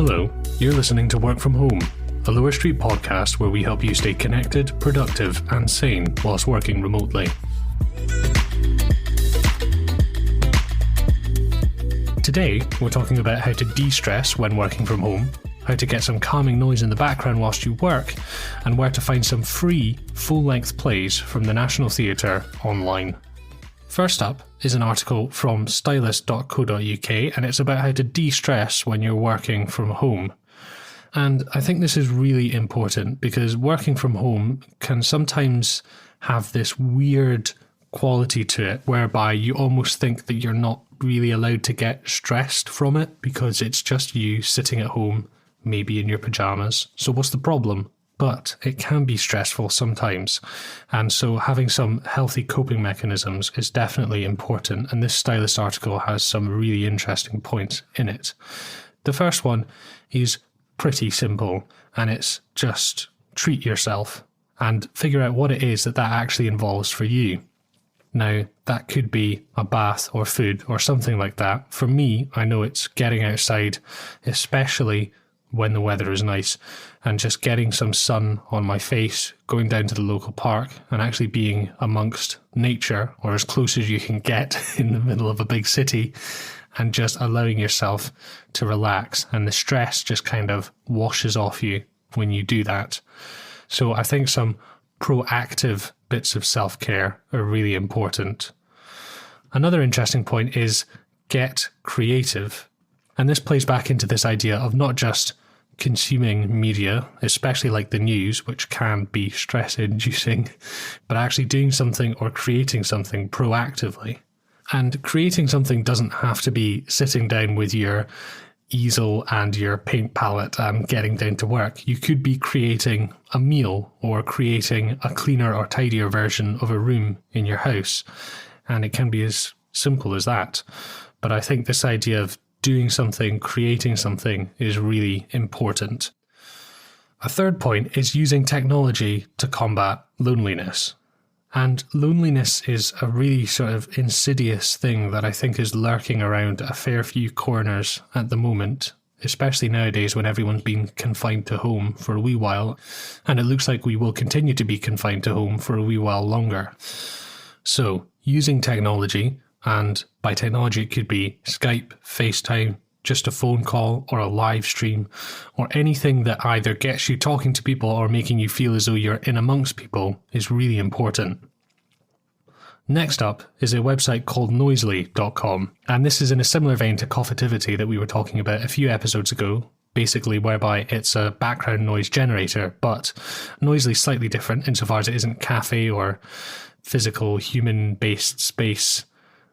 Hello, you're listening to Work From Home, a Lower Street podcast where we help you stay connected, productive and sane whilst working remotely. Today, we're talking about how to de-stress when working from home, how to get some calming noise in the background whilst you work, and where to find some free, full-length plays from the National Theatre online. First up is an article from stylist.co.uk, and it's about how to de-stress when you're working from home. And I think this is really important because working from home can sometimes have this weird quality to it whereby you almost think that you're not really allowed to get stressed from it because it's just you sitting at home, maybe in your pajamas. So what's the problem? But it can be stressful sometimes. And so having some healthy coping mechanisms is definitely important. And this stylist article has some really interesting points in it. The first one is pretty simple, and it's just treat yourself and figure out what it is that actually involves for you. Now, that could be a bath or food or something like that. For me, I know it's getting outside, especially when the weather is nice, and just getting some sun on my face, going down to the local park and actually being amongst nature, or as close as you can get in the middle of a big city, and just allowing yourself to relax. And the stress just kind of washes off you when you do that. So I think some proactive bits of self-care are really important. Another interesting point is get creative. And this plays back into this idea of not just consuming media, especially like the news, which can be stress-inducing, but actually doing something or creating something proactively. And creating something doesn't have to be sitting down with your easel and your paint palette and getting down to work. You could be creating a meal or creating a cleaner or tidier version of a room in your house. And it can be as simple as that. But I think this idea of doing something, creating something is really important. A third point is using technology to combat loneliness. And loneliness is a really sort of insidious thing that I think is lurking around a fair few corners at the moment, especially nowadays when everyone's been confined to home for a wee while, and it looks like we will continue to be confined to home for a wee while longer. So, using technology, and by technology it could be Skype, FaceTime, just a phone call or a live stream, or anything that either gets you talking to people or making you feel as though you're in amongst people is really important. Next up is a website called Noisli.com, and this is in a similar vein to Coffitivity that we were talking about a few episodes ago, basically whereby it's a background noise generator, but Noisli is slightly different insofar as it isn't cafe or physical human-based space.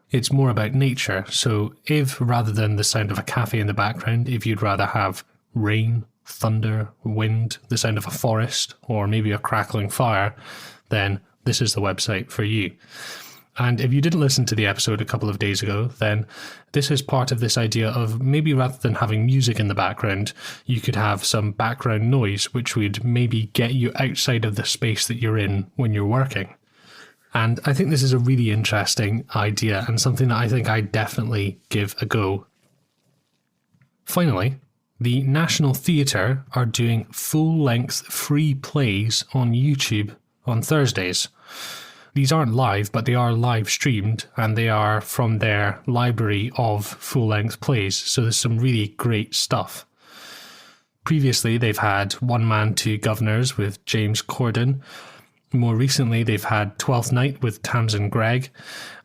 It's more about nature. So if rather than the sound of a cafe in the background, if you'd rather have rain, thunder, wind, the sound of a forest, or maybe a crackling fire, then this is the website for you. And if you didn't listen to the episode a couple of days ago, then this is part of this idea of maybe rather than having music in the background, you could have some background noise, which would maybe get you outside of the space that you're in when you're working. And I think this is a really interesting idea and something that I think I definitely give a go. Finally, the National Theatre are doing full-length free plays on YouTube on Thursdays. These aren't live, but they are live streamed, and they are from their library of full-length plays, so there's some really great stuff. Previously, they've had One Man, Two Governors with James Corden. More recently, they've had Twelfth Night with Tamsin Gregg,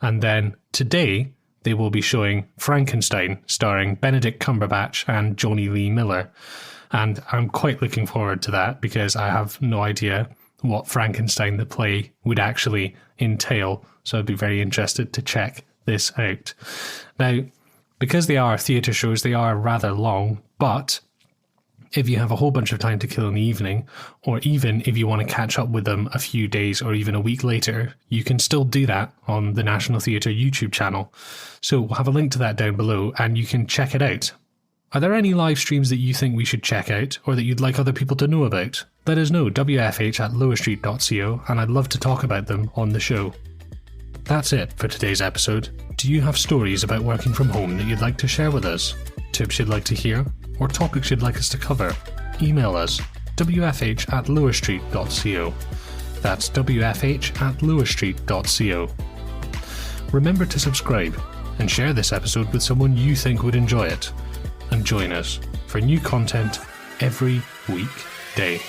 and then today they will be showing Frankenstein, starring Benedict Cumberbatch and Johnny Lee Miller. And I'm quite looking forward to that because I have no idea what Frankenstein the play would actually entail, so I'd be very interested to check this out. Now, because they are theatre shows, they are rather long, but if you have a whole bunch of time to kill in the evening, or even if you want to catch up with them a few days or even a week later, you can still do that on the National Theatre YouTube channel. So we'll have a link to that down below and you can check it out. Are there any live streams that you think we should check out or that you'd like other people to know about? Let us know, wfh@lowerstreet.co, and I'd love to talk about them on the show. That's it for today's episode. Do you have stories about working from home that you'd like to share with us? Tips you'd like to hear? or topics you'd like us to cover, email us wfh@lowerstreet.co. That's wfh@lowerstreet.co. Remember to subscribe and share this episode with someone you think would enjoy it. And join us for new content every weekday.